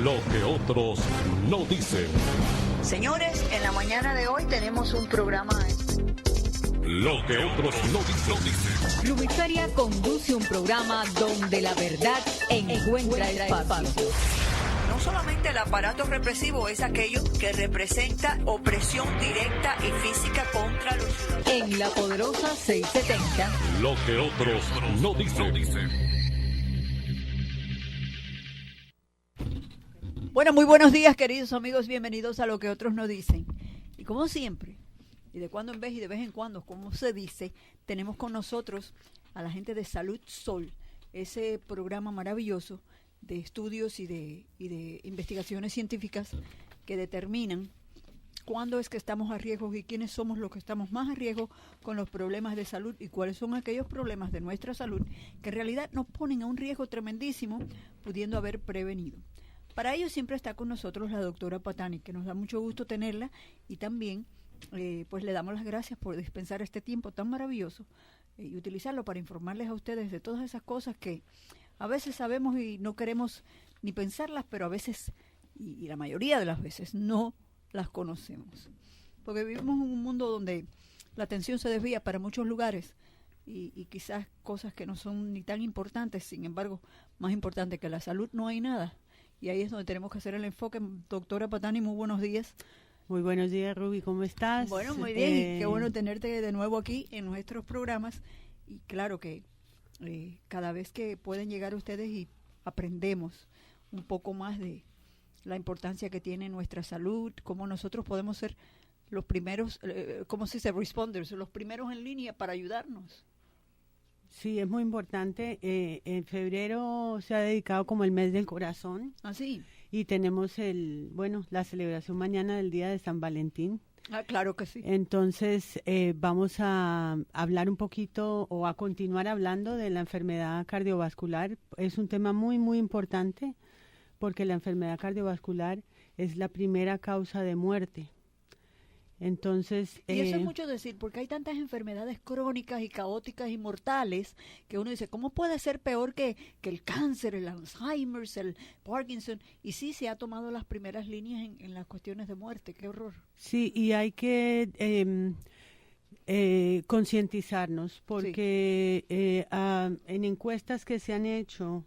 Lo que otros no dicen. Señores, en la mañana de hoy tenemos un programa. Lo que otros no dicen. Lubiferia conduce un programa donde la verdad encuentra espacio. No solamente el aparato represivo es aquello que representa opresión directa y física contra los ciudadanos. En la poderosa 670. Lo que otros no dicen. Bueno, muy buenos días, queridos amigos, bienvenidos a Lo que otros no dicen. Y como siempre, y de cuando en vez y de vez en cuando, como se dice, tenemos con nosotros a la gente de Salud Sol, ese programa maravilloso de estudios y de investigaciones científicas que determinan cuándo es que estamos a riesgo y quiénes somos los que estamos más a riesgo con los problemas de salud y cuáles son aquellos problemas de nuestra salud que en realidad nos ponen a un riesgo tremendísimo, pudiendo haber prevenido. Para ello siempre está con nosotros la doctora Patani, que nos da mucho gusto tenerla y también pues le damos las gracias por dispensar este tiempo tan maravilloso y utilizarlo para informarles a ustedes de todas esas cosas que a veces sabemos y no queremos ni pensarlas, pero a veces, y la mayoría de las veces, no las conocemos. Porque vivimos en un mundo donde la atención se desvía para muchos lugares y quizás cosas que no son ni tan importantes, sin embargo, más importante que la salud no hay nada. Y ahí es donde tenemos que hacer el enfoque. Doctora Patani, muy buenos días. Muy buenos días, Ruby, ¿cómo estás? Bueno, muy bien, y qué bueno tenerte de nuevo aquí en nuestros programas. Y claro que cada vez que pueden llegar ustedes y aprendemos un poco más de la importancia que tiene nuestra salud, cómo nosotros podemos ser los primeros, ¿cómo se dice? Responders, los primeros en línea para ayudarnos. Sí, es muy importante. En febrero se ha dedicado como el mes del corazón. ¿Ah, sí? Y tenemos la celebración mañana del Día de San Valentín. Ah, claro que sí. Entonces, vamos a hablar un poquito o a continuar hablando de la enfermedad cardiovascular. Es un tema muy, muy importante porque la enfermedad cardiovascular es la primera causa de muerte. Entonces, y eso es mucho decir, porque hay tantas enfermedades crónicas y caóticas y mortales que uno dice, ¿cómo puede ser peor que el cáncer, el Alzheimer, el Parkinson? Y sí, se ha tomado las primeras líneas en las cuestiones de muerte. ¡Qué horror! Sí, y hay que concientizarnos, porque en encuestas que se han hecho,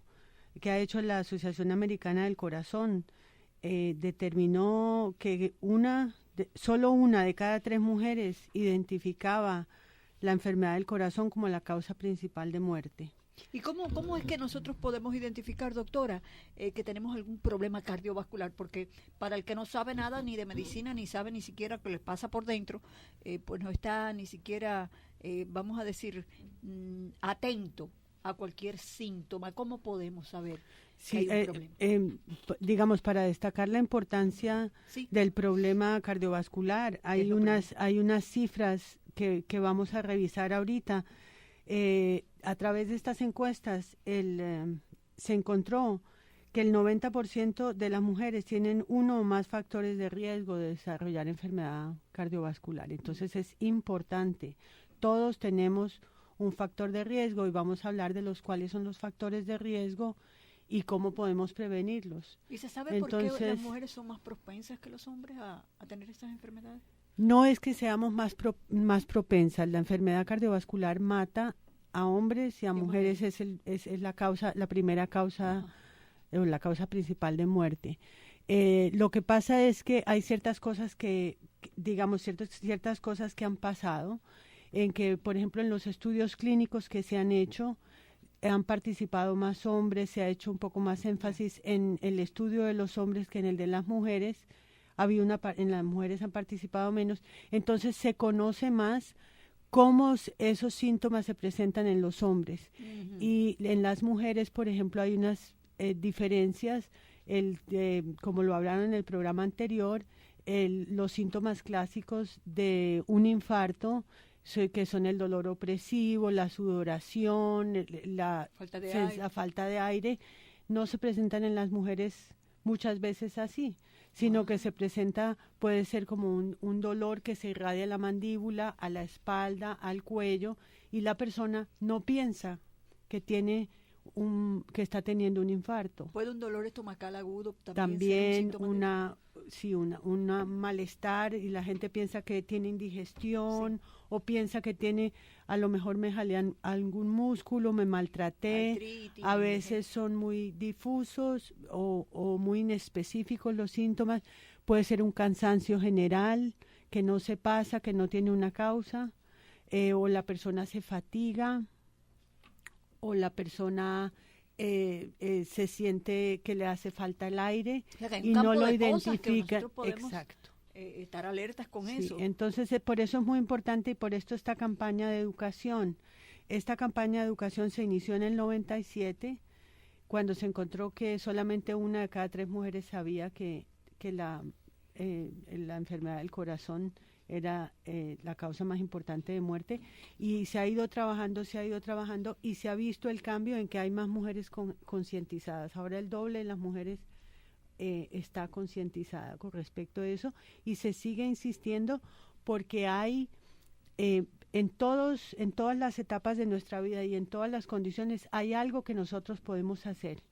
que ha hecho la Asociación Americana del Corazón, determinó que solo una de cada 3 mujeres identificaba la enfermedad del corazón como la causa principal de muerte. ¿Y cómo es que nosotros podemos identificar, doctora, que tenemos algún problema cardiovascular? Porque para el que no sabe nada ni de medicina, ni sabe ni siquiera qué les pasa por dentro, pues no está ni siquiera, vamos a decir, atento a cualquier síntoma. ¿Cómo podemos saber que hay un problema? Digamos, para destacar la importancia del problema cardiovascular, hay unas cifras que vamos a revisar ahorita. A través de estas encuestas se encontró que el 90% de las mujeres tienen uno o más factores de riesgo de desarrollar enfermedad cardiovascular. Entonces es importante. Todos tenemos un factor de riesgo y vamos a hablar de cuáles son los factores de riesgo y cómo podemos prevenirlos. ¿Y se sabe por qué las mujeres son más propensas que los hombres a tener estas enfermedades? No es que seamos más propensas. La enfermedad cardiovascular mata a hombres y a mujeres. Es la primera causa, o la causa principal de muerte. Lo que pasa es que hay ciertas cosas ciertas cosas que han pasado, en que, por ejemplo, en los estudios clínicos que se han hecho, han participado más hombres, se ha hecho un poco más énfasis en el estudio de los hombres que en el de las mujeres. En las mujeres han participado menos, entonces se conoce más cómo esos síntomas se presentan en los hombres. Uh-huh. Y en las mujeres, por ejemplo, hay unas diferencias, como lo hablaron en el programa anterior, los síntomas clásicos de un infarto, que son el dolor opresivo, la sudoración, la falta de aire, no se presentan en las mujeres muchas veces así, sino que se presenta, puede ser como un dolor que se irradia a la mandíbula, a la espalda, al cuello, y la persona no piensa que tiene que está teniendo un infarto. ¿Puede un dolor estomacal agudo también ser un También síntoma de- una malestar, y la gente piensa que tiene indigestión o piensa que tiene, a lo mejor me jalean algún músculo, me maltraté. Artritis, A veces son muy difusos o muy inespecíficos los síntomas. Puede ser un cansancio general que no se pasa, que no tiene una causa, o la persona se fatiga, o la persona se siente que le hace falta el aire O sea, que hay un y no campo lo de cosas que identifica. nosotros podemos, Exacto. estar alertas con Sí, eso. entonces por eso es muy importante, y por esto esta campaña de educación. Esta campaña de educación se inició en el 97, cuando se encontró que solamente 1 de cada 3 mujeres sabía que la enfermedad del corazón era la causa más importante de muerte, y se ha ido trabajando y se ha visto el cambio en que hay más mujeres concientizadas. Ahora el doble de las mujeres está concientizada con respecto a eso, y se sigue insistiendo porque hay en todas las etapas de nuestra vida y en todas las condiciones hay algo que nosotros podemos hacer,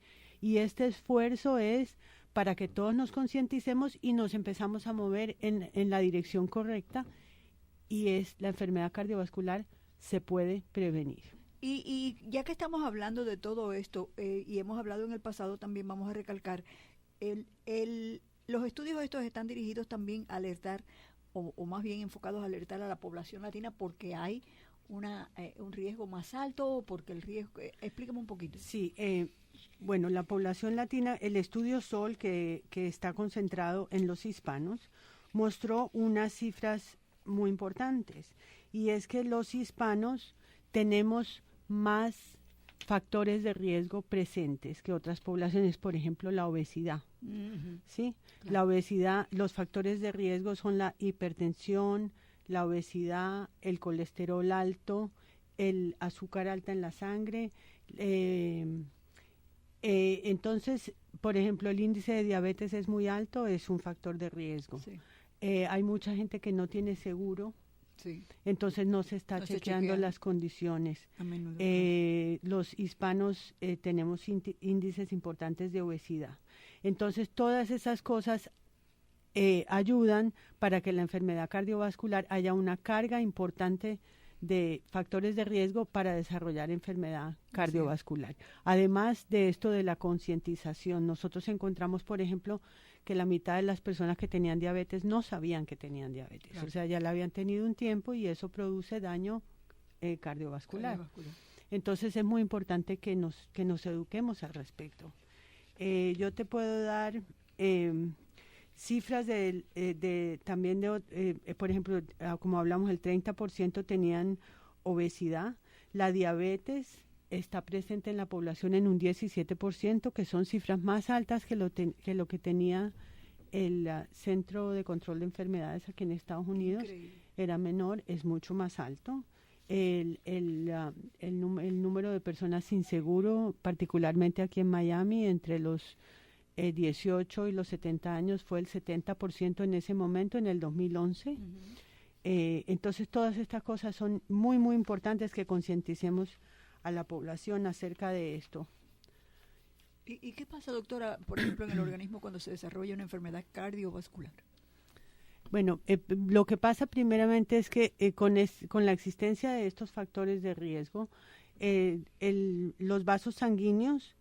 y este esfuerzo es para que todos nos concienticemos y nos empezamos a mover en la dirección correcta, y es la enfermedad cardiovascular se puede prevenir. Y ya que estamos hablando de todo esto, y hemos hablado en el pasado, también vamos a recalcar, los estudios estos están dirigidos también a alertar, o más bien enfocados a alertar a la población latina, porque hay un riesgo más alto, o porque el riesgo... explícame un poquito. Sí, bueno, la población latina, el estudio SOL, que está concentrado en los hispanos, mostró unas cifras muy importantes, y es que los hispanos tenemos más factores de riesgo presentes que otras poblaciones, por ejemplo, la obesidad. Ujú. ¿Sí? Claro. La obesidad, los factores de riesgo son la hipertensión, la obesidad, el colesterol alto, el azúcar alta en la sangre. Entonces, por ejemplo, el índice de diabetes es muy alto, es un factor de riesgo. Sí, Hay mucha gente que no tiene seguro, sí, entonces no se está No se chequeando chequea. las condiciones. a menudo. Los hispanos tenemos índices importantes de obesidad. Entonces, todas esas cosas ayudan para que la enfermedad cardiovascular haya una carga importante de factores de riesgo para desarrollar enfermedad cardiovascular. Además de esto de la concientización, nosotros encontramos, por ejemplo, que la mitad de las personas que tenían diabetes no sabían que tenían diabetes. Claro. O sea, ya la habían tenido un tiempo, y eso produce daño cardiovascular. Cardiovascular. Entonces es muy importante que nos eduquemos al respecto. Yo te puedo dar cifras también por ejemplo, como hablamos, el 30% tenían obesidad. La diabetes está presente en la población en un 17%, que son cifras más altas que lo que tenía el Centro de Control de Enfermedades aquí en Estados Unidos. Increíble. Era menor, es mucho más alto. El número de personas sin seguro, particularmente aquí en Miami, entre los 18 y los 70 años, fue el 70% en ese momento, en el 2011. Ujú. Entonces, todas estas cosas son muy, muy importantes, que concienticemos a la población acerca de esto. ¿Y qué pasa, doctora, por ejemplo, en el organismo cuando se desarrolla una enfermedad cardiovascular? Bueno, lo que pasa primeramente es que con la existencia de estos factores de riesgo, los vasos sanguíneos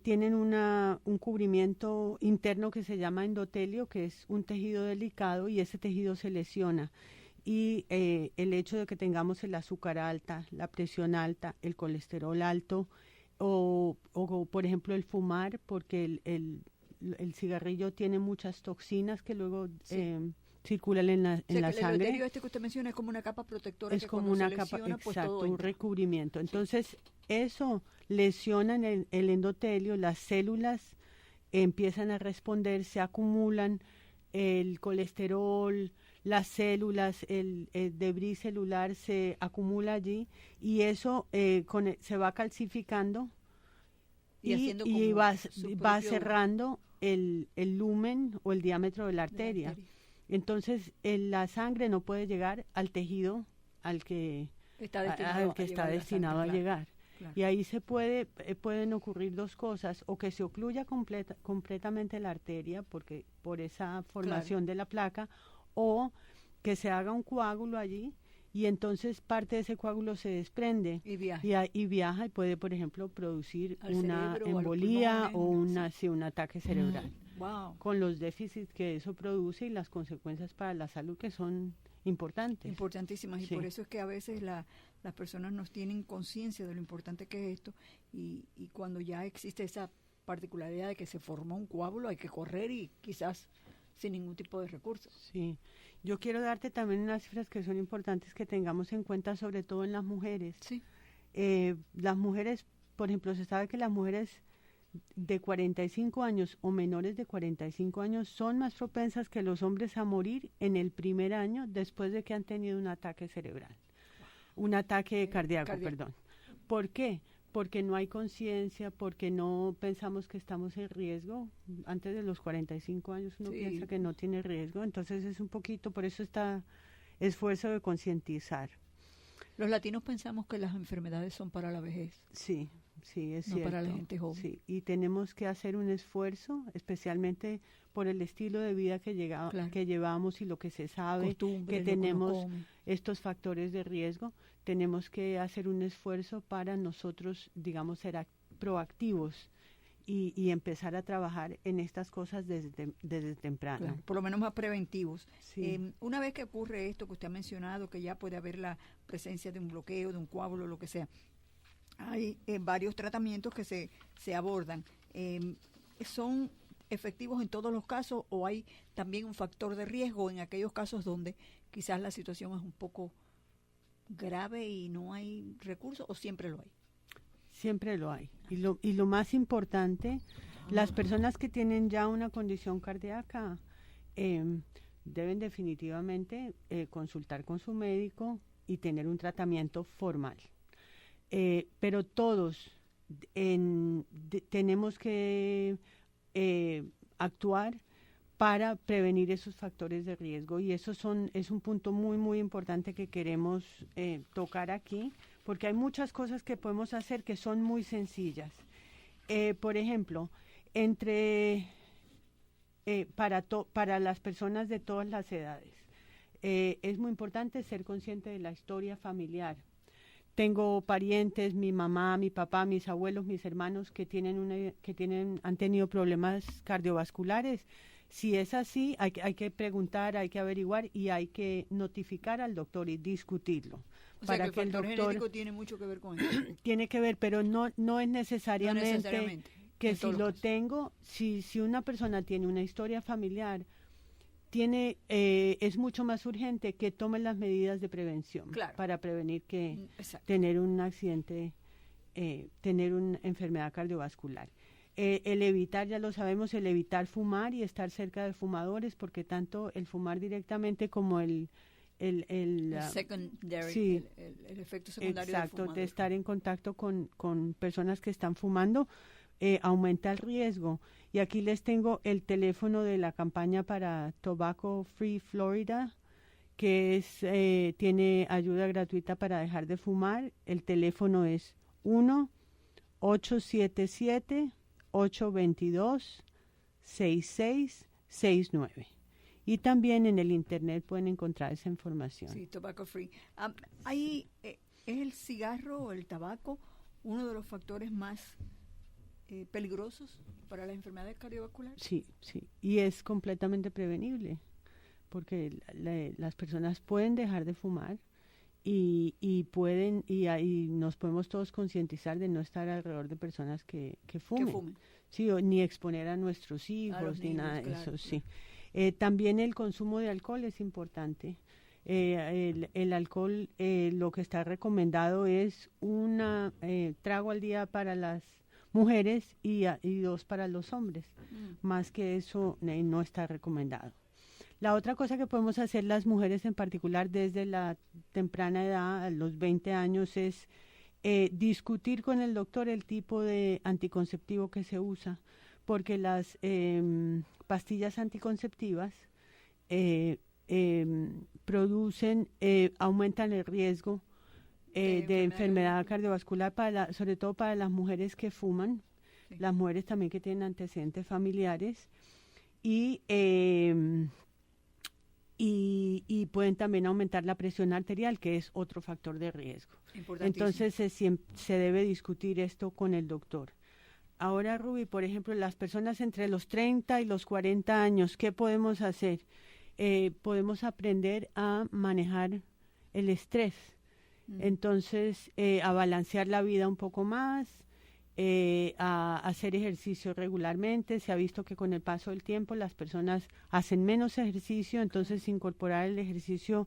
tienen un cubrimiento interno que se llama endotelio, que es un tejido delicado, y ese tejido se lesiona. Y el hecho de que tengamos el azúcar alta, la presión alta, el colesterol alto, o por ejemplo el fumar, porque el cigarrillo tiene muchas toxinas que luego circulan en la O sea, que el sangre. endotelio que usted menciona es como una capa protectora, Es que como cuando una se capa, lesiona, pues exacto, todo un entra. recubrimiento. Entonces, eso lesiona en el endotelio, las células empiezan a responder, se acumulan el colesterol, las células, el debris celular se acumula allí, y eso se va calcificando Y haciendo como va su va propio- cerrando el lumen o el diámetro de la de la arteria. arteria. Entonces, la sangre no puede llegar al tejido al que Está destinado está a llevar la destinado sangre, a claro. llegar. Claro. Y ahí pueden ocurrir dos cosas, o que se ocluya completamente la arteria porque por esa formación de la placa, o que se haga un coágulo allí y entonces parte de ese coágulo se desprende Y viaja. y viaja y puede, por ejemplo, producir Al una cerebro o a los embolía o pulmones, un ataque cerebral, Wow. con los déficits que eso produce y las consecuencias para la salud que son importantes. Importantísimas, y Sí. por eso es que a veces las personas no tienen conciencia de lo importante que es esto, y cuando ya existe esa particularidad de que se formó un coágulo, hay que correr y quizás sin ningún tipo de recursos. Sí, yo quiero darte también unas cifras que son importantes que tengamos en cuenta, sobre todo en las mujeres. Sí. Las mujeres, por ejemplo, se sabe que las mujeres de 45 años o menores de 45 años son más propensas que los hombres a morir en el primer año después de que han tenido un ataque cerebral, un ataque cardíaco, perdón. ¿Por qué? Porque no hay conciencia, porque no pensamos que estamos en riesgo. Antes de los 45 años uno Sí. piensa que no tiene riesgo, entonces es un poquito, por eso está esfuerzo de concientizar. Los latinos pensamos que las enfermedades son para la vejez. Sí, sí, es No cierto. para la gente joven. Sí, y tenemos que hacer un esfuerzo, especialmente por el estilo de vida Claro. que llevamos y lo que se sabe, Costumbres, que lo que uno tenemos come. estos factores de riesgo. Tenemos que hacer un esfuerzo para nosotros, digamos, ser proactivos y empezar a trabajar en estas cosas desde temprano. Claro, por lo menos más preventivos. Sí. Una vez que ocurre esto que usted ha mencionado, que ya puede haber la presencia de un bloqueo, de un coágulo, lo que sea, hay varios tratamientos que se abordan. ¿Son efectivos en todos los casos o hay también un factor de riesgo en aquellos casos donde quizás la situación es un poco grave y no hay recursos, o siempre lo hay? Siempre lo hay. Y lo más importante, las personas que tienen ya una condición cardíaca deben definitivamente consultar con su médico y tener un tratamiento formal. Pero todos tenemos que actuar para prevenir esos factores de riesgo, y es un punto muy, muy importante que queremos tocar aquí, porque hay muchas cosas que podemos hacer que son muy sencillas. Por ejemplo, para las personas de todas las edades, es muy importante ser consciente de la historia familiar. Tengo parientes, mi mamá, mi papá, mis abuelos, mis hermanos que han tenido problemas cardiovasculares. Si es así, hay que preguntar, hay que averiguar y hay que notificar al doctor y discutirlo. O sea, que el factor genético tiene mucho que ver con eso. Tiene que ver, pero no es necesariamente, necesariamente que en si todos los lo casos. tengo, si una persona tiene una historia familiar, es mucho más urgente que tome las medidas de prevención, Claro. para prevenir que Exacto. tener un accidente, tener una enfermedad cardiovascular. El evitar, ya lo sabemos, el evitar fumar y estar cerca de fumadores, porque tanto el fumar directamente como el Secondary, sí, el efecto secundario exacto, del fumador. de estar en contacto con personas que están fumando, aumenta el riesgo. Y aquí les tengo el teléfono de la campaña para Tobacco Free Florida, que tiene ayuda gratuita para dejar de fumar. El teléfono es 1-877-822-6669. Y también en el internet pueden encontrar esa información. Sí, tobacco free. ¿Es el cigarro o el tabaco uno de los factores más peligrosos para las enfermedades cardiovasculares? Sí, sí. Y es completamente prevenible, porque las personas pueden dejar de fumar y nos podemos todos concientizar de no estar alrededor de personas que fumen. Que fumen. Sí, ni exponer a nuestros hijos, los ni niños, nada de claro, eso, claro. sí. También el consumo de alcohol es importante. El alcohol, lo que está recomendado es un trago al día para las mujeres y 2 para los hombres. Más que eso no está recomendado. La otra cosa que podemos hacer las mujeres en particular desde la temprana edad, a los 20 años, es discutir con el doctor el tipo de anticonceptivo que se usa, porque las pastillas anticonceptivas aumentan el riesgo de enfermedad cardiovascular, sobre todo para las mujeres que fuman, Sí. las mujeres también que tienen antecedentes familiares, y pueden también aumentar la presión arterial, que es otro factor de riesgo. Importantísimo. Entonces se debe discutir esto con el doctor. Ahora, Ruby, por ejemplo, las personas entre los 30 y los 40 años, ¿qué podemos hacer? Podemos aprender a manejar el estrés. Entonces, a balancear la vida un poco más, a hacer ejercicio regularmente. Se ha visto que con el paso del tiempo las personas hacen menos ejercicio, entonces incorporar el ejercicio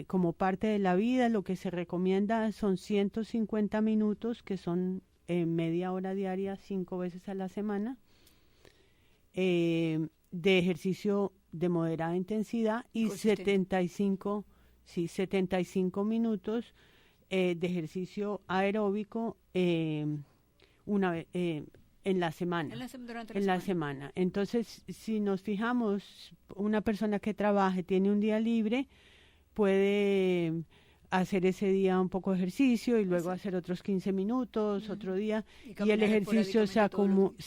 como parte de la vida. Lo que se recomienda son 150 minutos, que son media hora diaria, 5 veces a la semana, de ejercicio de moderada intensidad, y 75 minutos de ejercicio aeróbico una vez en la semana. Durante en la semana. Entonces, si nos fijamos, una persona que trabaje, tiene un día libre, puede hacer ese día un poco de ejercicio y luego hacer otros 15 minutos, otro día, y el ejercicio se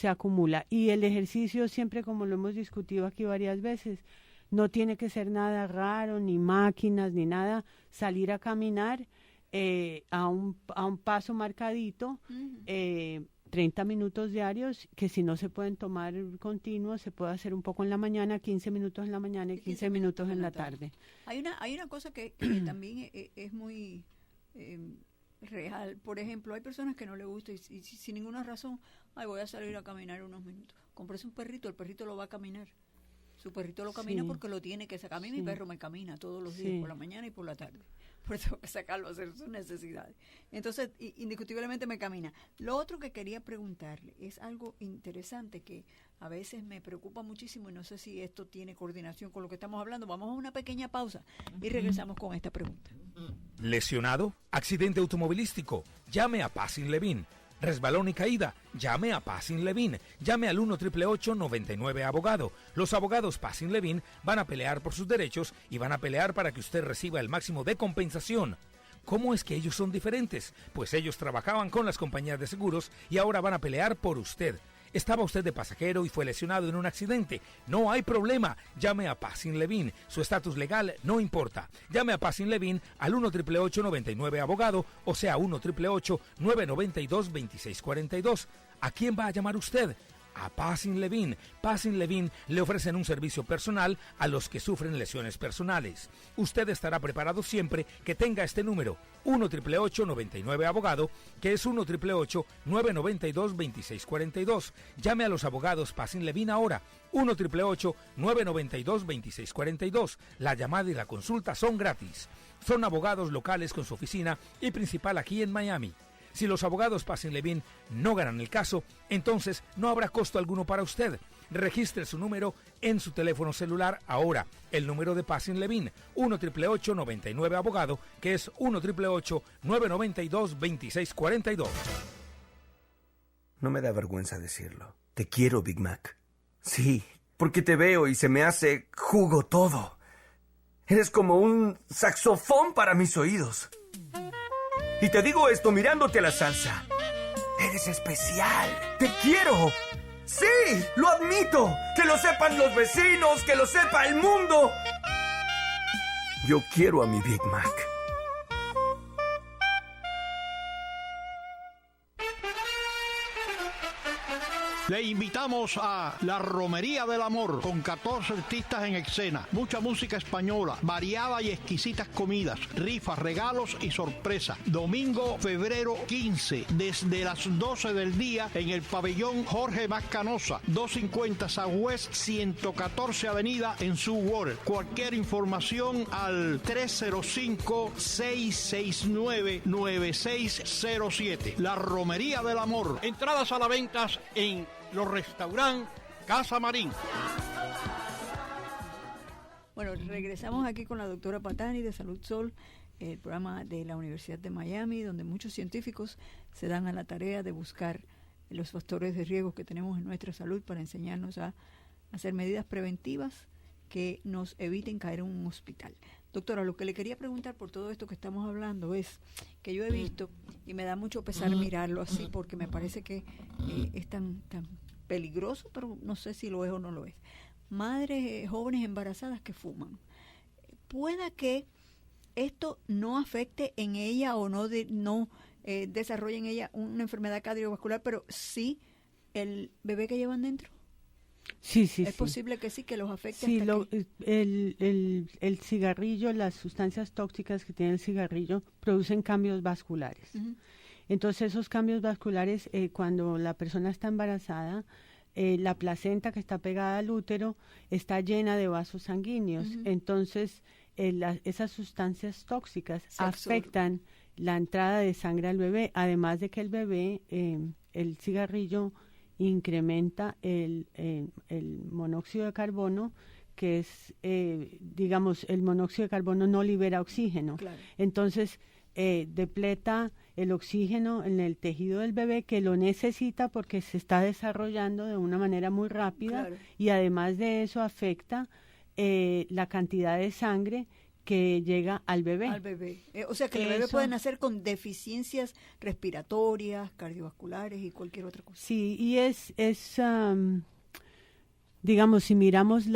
acumula. Y el ejercicio, siempre, como lo hemos discutido aquí varias veces, no tiene que ser nada raro, ni máquinas, ni nada. Salir a caminar a un paso marcadito, 30 minutos diarios, que si no se pueden tomar continuos, se puede hacer un poco en la mañana, 15 minutos en la mañana y 15 minutos en la tarde. Hay una cosa que también es muy real. Por ejemplo, hay personas que no les gusta y sin ninguna razón, voy a salir a caminar unos minutos. Compres un perrito, el perrito lo va a caminar. Su perrito lo camina porque lo tiene que sacar. A mí mi perro me camina todos los días, por la mañana y por la tarde. Por eso tengo que sacarlo a hacer sus necesidades. Entonces, indiscutiblemente me camina. Lo otro que quería preguntarle es algo interesante que a veces me preocupa muchísimo y no sé si esto tiene coordinación con lo que estamos hablando. Vamos a una pequeña pausa y regresamos con esta pregunta. ¿Lesionado? ¿Accidente automovilístico? Llame a Pacin Levin. ¿Resbalón y caída? Llame a Pacin Levin. Llame al 1-888-99-ABOGADO. Los abogados Pacin Levin van a pelear por sus derechos y van a pelear para que usted reciba el máximo de compensación. ¿Cómo es que ellos son diferentes? Pues ellos trabajaban con las compañías de seguros y ahora van a pelear por usted. ¿Estaba usted de pasajero y fue lesionado en un accidente? No hay problema. Llame a Pacin Levin. Su estatus legal no importa. Llame a Pacin Levin al 1-888-99-ABOGADO, o sea, 1-888-992-2642. ¿A quién va a llamar usted? A Pacin Levin. Pacin Levin le ofrecen un servicio personal a los que sufren lesiones personales. Usted estará preparado siempre que tenga este número, 1-888-99-ABOGADO, que es 1-888-992-2642. Llame a los abogados Pacin Levin ahora, 1-888-992-2642. La llamada y la consulta son gratis. Son abogados locales con su oficina y principal aquí en Miami. Si los abogados Pacin Levin no ganan el caso, entonces no habrá costo alguno para usted. Registre su número en su teléfono celular ahora. El número de Pacin Levin, 1-888-99-ABOGADO, que es 1-888-992-2642. No me da vergüenza decirlo. Te quiero, Big Mac. Sí, porque te veo y se me hace jugo todo. Eres como un saxofón para mis oídos. Y te digo esto mirándote a la salsa. Eres especial. ¡Te quiero! ¡Sí! ¡Lo admito! ¡Que lo sepan los vecinos! ¡Que lo sepa el mundo! Yo quiero a mi Big Mac. Le invitamos a la Romería del Amor, con 14 artistas en escena, mucha música española, variada y exquisitas comidas, rifas, regalos y sorpresas. Domingo, febrero 15, desde las 12 del día, en el pabellón Jorge Mascanosa, 250 Southwest 114 Avenida en Sewwater. Cualquier información al 305-669-9607. La Romería del Amor. Entradas a la venta en los restaurantes Casa Marín. Bueno, regresamos aquí con la doctora Patani de Salud Sol, el programa de la Universidad de Miami, donde muchos científicos se dan a la tarea de buscar los factores de riesgo que tenemos en nuestra salud para enseñarnos a hacer medidas preventivas que nos eviten caer en un hospital. Doctora, lo que le quería preguntar por todo esto que estamos hablando es que yo he visto, y me da mucho pesar mirarlo así, porque me parece que es tan peligroso, pero no sé si lo es o no lo es. Madres jóvenes embarazadas que fuman. Pueda que esto no afecte en ella o no desarrolle en ella una enfermedad cardiovascular, pero sí el bebé que llevan dentro. Sí. Es posible que sí, que los afecte. Sí, hasta que... el cigarrillo, las sustancias tóxicas que tiene el cigarrillo producen cambios vasculares. Uh-huh. Entonces esos cambios vasculares, cuando la persona está embarazada, la placenta que está pegada al útero está llena de vasos sanguíneos. Uh-huh. Entonces esas sustancias tóxicas afectan la entrada de sangre al bebé, además de que el bebé, el cigarrillo incrementa el monóxido de carbono, que es, digamos, el monóxido de carbono no libera oxígeno. Claro. Entonces, depleta el oxígeno en el tejido del bebé, que lo necesita porque se está desarrollando de una manera muy rápida. Claro. Y además de eso afecta la cantidad de sangre que llega al bebé. O sea que el bebé puede nacer con deficiencias respiratorias, cardiovasculares y cualquier otra cosa. Sí, y digamos, si miramos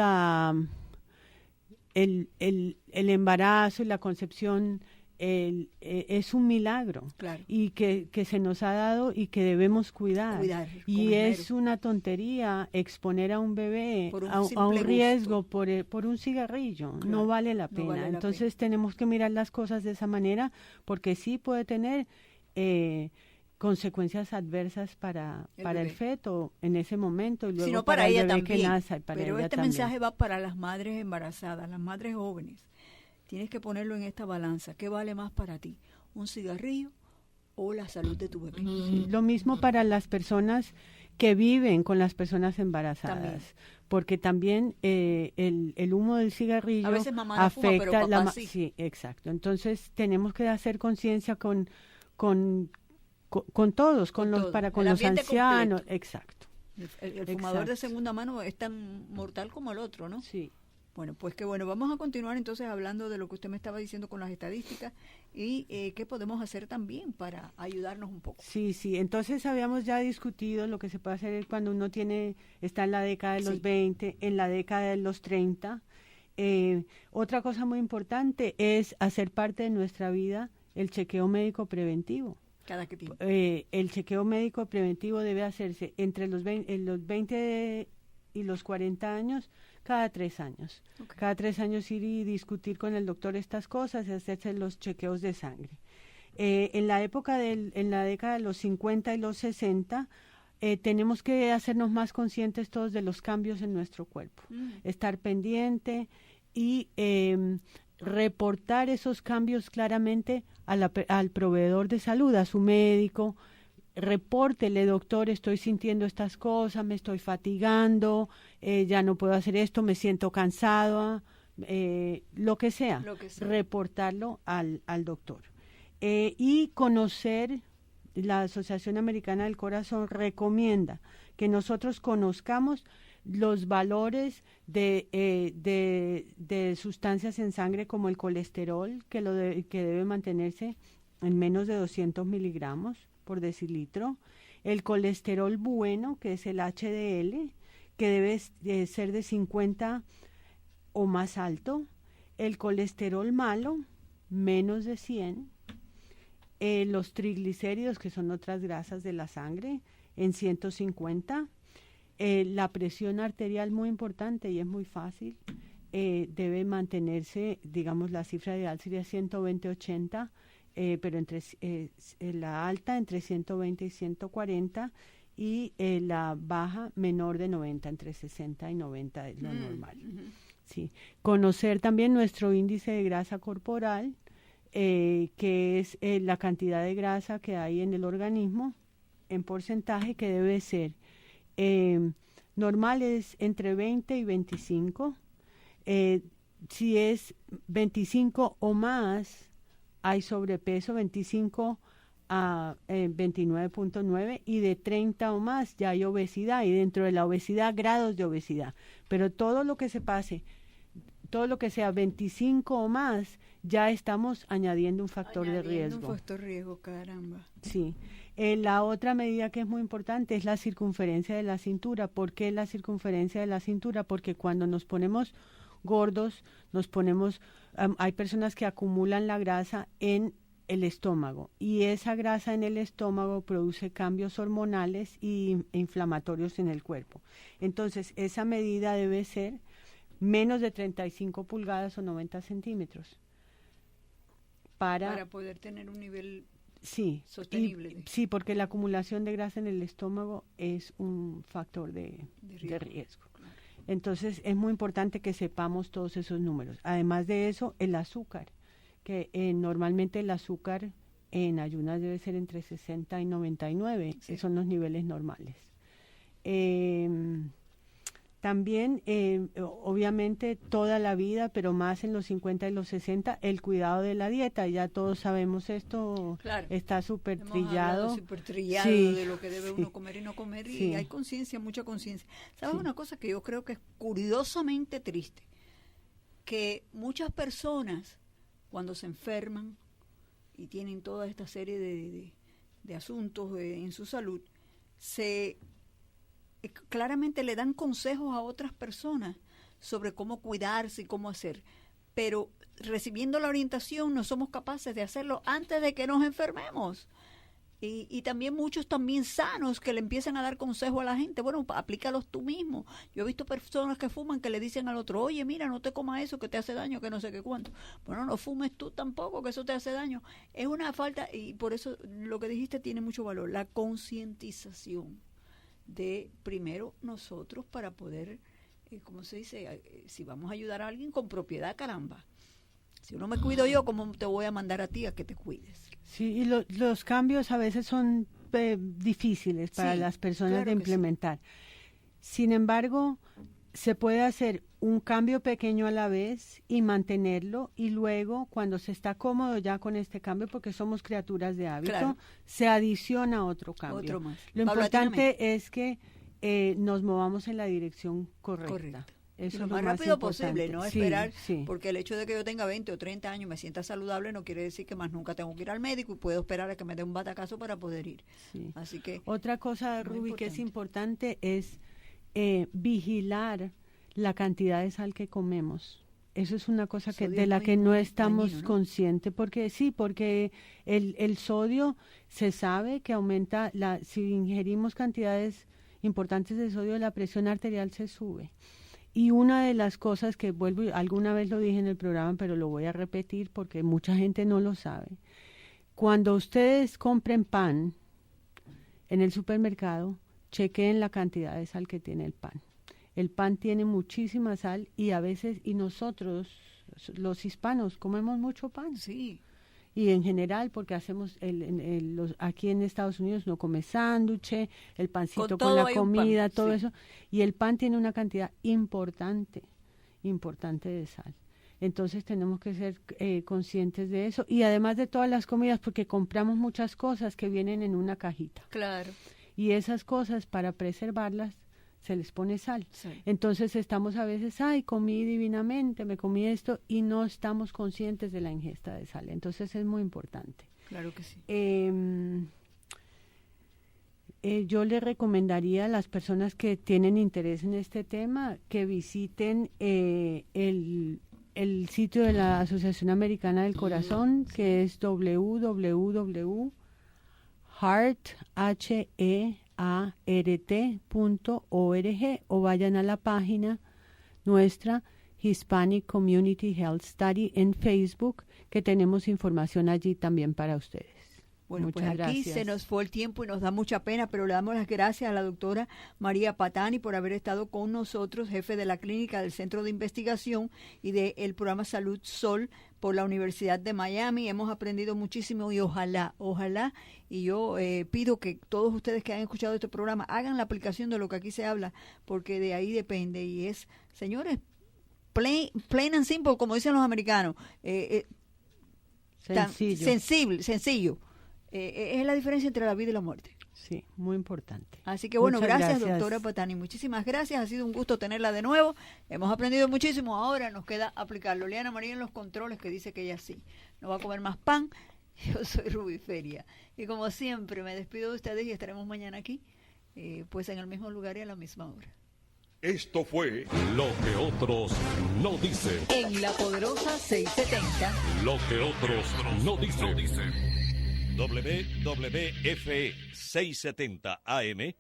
el embarazo y la concepción, es un milagro. Claro. Y que se nos ha dado y que debemos cuidar. Y es una tontería exponer a un bebé a un riesgo por un cigarrillo. Claro. No vale la pena. Vale Entonces tenemos que mirar las cosas de esa manera, porque sí puede tener consecuencias adversas para el feto en ese momento, y luego sino para ella también. Que nace, pero este mensaje va para las madres embarazadas, las madres jóvenes. Tienes que ponerlo en esta balanza. ¿Qué vale más para ti? ¿Un cigarrillo o la salud de tu bebé? Sí, lo mismo para las personas que viven con las personas embarazadas. Porque también el humo del cigarrillo a veces mamá no afecta fuma, pero papá sí. Sí, exacto. Entonces tenemos que hacer conciencia con todos, con los ancianos. Completo. Exacto. El fumador de segunda mano es tan mortal como el otro, ¿no? Sí. Bueno, pues que bueno, vamos a continuar entonces hablando de lo que usted me estaba diciendo con las estadísticas y qué podemos hacer también para ayudarnos un poco. Sí, entonces habíamos ya discutido lo que se puede hacer cuando uno está en la década de los 20, en la década de los 30. Otra cosa muy importante es hacer parte de nuestra vida el chequeo médico preventivo. ¿Cada qué tiempo? El chequeo médico preventivo debe hacerse entre los 20 y los 40 años, cada 3 años. Okay. Cada 3 años ir y discutir con el doctor estas cosas y hacerse los chequeos de sangre. En la década de los 50 y los 60, tenemos que hacernos más conscientes todos de los cambios en nuestro cuerpo. Estar pendiente y reportar esos cambios claramente al proveedor de salud, a su médico. Repórtele, doctor, estoy sintiendo estas cosas, me estoy fatigando, ya no puedo hacer esto, me siento cansado, lo que sea. Reportarlo al doctor. Y conocer, la Asociación Americana del Corazón recomienda que nosotros conozcamos los valores de sustancias en sangre como el colesterol, que debe mantenerse en menos de 200 miligramos por decilitro, el colesterol bueno, que es el HDL, que debe ser de 50 o más alto, el colesterol malo, menos de 100, los triglicéridos, que son otras grasas de la sangre, en 150, la presión arterial, muy importante y es muy fácil, debe mantenerse, digamos, la cifra ideal sería 120-80, pero la alta entre 120 y 140 y la baja menor de 90, entre 60 y 90 es lo normal. Sí. Conocer también nuestro índice de grasa corporal, que es la cantidad de grasa que hay en el organismo en porcentaje, que debe ser normal es entre 20 y 25. Si es 25 o más, hay sobrepeso, 25 a 29.9, y de 30 o más ya hay obesidad, y dentro de la obesidad grados de obesidad. Pero todo lo que se pase, todo lo que sea 25 o más, ya estamos añadiendo un factor de riesgo. Un factor de riesgo, caramba. Sí. La otra medida que es muy importante es la circunferencia de la cintura. ¿Por qué la circunferencia de la cintura? Porque cuando nos ponemos gordos, hay personas que acumulan la grasa en el estómago, y esa grasa en el estómago produce cambios hormonales e inflamatorios en el cuerpo. Entonces, esa medida debe ser menos de 35 pulgadas o 90 centímetros. Para poder tener un nivel sostenible. Sí, porque la acumulación de grasa en el estómago es un factor de riesgo. Claro. Entonces, es muy importante que sepamos todos esos números. Además de eso, el azúcar, que normalmente el azúcar en ayunas debe ser entre 60 y 99, que son los niveles normales. También, obviamente, toda la vida, pero más en los 50 y los 60, el cuidado de la dieta. Ya todos sabemos esto, claro. Está súper trillado. Súper trillado de lo que debe uno comer y no comer, Sí. y hay conciencia, mucha conciencia. ¿Sabes una cosa que yo creo que es curiosamente triste? Que muchas personas, cuando se enferman y tienen toda esta serie de asuntos en su salud, claramente le dan consejos a otras personas sobre cómo cuidarse y cómo hacer, pero recibiendo la orientación no somos capaces de hacerlo antes de que nos enfermemos. Y también muchos también sanos que le empiezan a dar consejos a la gente. Bueno, aplícalos tú mismo. Yo he visto personas que fuman que le dicen al otro, oye, mira, no te comas eso que te hace daño, que no sé qué cuánto. Bueno, no fumes tú tampoco, que eso te hace daño. Es una falta, y por eso lo que dijiste tiene mucho valor, la concientización de primero nosotros para poder, ¿cómo se dice? Si vamos a ayudar a alguien con propiedad, caramba. Si no me cuido yo, ¿cómo te voy a mandar a ti a que te cuides? Sí, y los cambios a veces son difíciles para las personas de implementar. Sin embargo, se puede hacer un cambio pequeño a la vez y mantenerlo, y luego, cuando se está cómodo ya con este cambio, porque somos criaturas de hábito, se adiciona otro cambio. Otro más. Lo importante es que nos movamos en la dirección correcta. Eso lo es más lo rápido importante. posible, no esperar, Sí. porque el hecho de que yo tenga 20 o 30 años y me sienta saludable no quiere decir que más nunca tengo que ir al médico, y puedo esperar a que me dé un batacazo para poder ir. Sí. Así que otra cosa, Ruby, que es importante es vigilar la cantidad de sal que comemos. Eso es una cosa de la que no estamos dañino, ¿no? conscientes, porque el sodio se sabe que aumenta, si ingerimos cantidades importantes de sodio, la presión arterial se sube. Y una de las cosas que alguna vez lo dije en el programa, pero lo voy a repetir porque mucha gente no lo sabe. Cuando ustedes compren pan en el supermercado, chequeen la cantidad de sal que tiene el pan. El pan tiene muchísima sal, y a veces, y nosotros, los hispanos, comemos mucho pan. Sí. Y en general, porque hacemos aquí en Estados Unidos no come sándwich, el pancito con la comida, todo eso. Y el pan tiene una cantidad importante de sal. Entonces tenemos que ser conscientes de eso. Y además de todas las comidas, porque compramos muchas cosas que vienen en una cajita. Claro. Y esas cosas, para preservarlas, se les pone sal. Sí. Entonces estamos a veces, comí divinamente, me comí esto, y no estamos conscientes de la ingesta de sal. Entonces es muy importante. Claro que sí. Yo le recomendaría a las personas que tienen interés en este tema que visiten el sitio de la Asociación Americana del Corazón, que es www.heart.org, o vayan a la página nuestra Hispanic Community Health Study en Facebook, que tenemos información allí también para ustedes. Bueno, muchas pues aquí gracias. se nos fue el tiempo y nos da mucha pena, pero le damos las gracias a la doctora María Patani por haber estado con nosotros, jefe de la clínica del Centro de Investigación y del programa Salud Sol por la Universidad de Miami. Hemos aprendido muchísimo, y ojalá, y yo pido que todos ustedes que han escuchado este programa hagan la aplicación de lo que aquí se habla, porque de ahí depende. Y es, señores, plain and simple, como dicen los americanos, Sencillo. sencillo. Es la diferencia entre la vida y la muerte. Sí, muy importante. Así que bueno, Muchas gracias, doctora Patani. Muchísimas gracias. Ha sido un gusto tenerla de nuevo. Hemos aprendido muchísimo. Ahora nos queda aplicarlo. Liana María en los controles, que dice que ella sí. No va a comer más pan. Yo soy Rubiferia. Y como siempre, me despido de ustedes y estaremos mañana aquí, pues en el mismo lugar y a la misma hora. Esto fue Lo que otros no dicen. En La Poderosa 670. Lo que otros no dicen. WWF 670 AM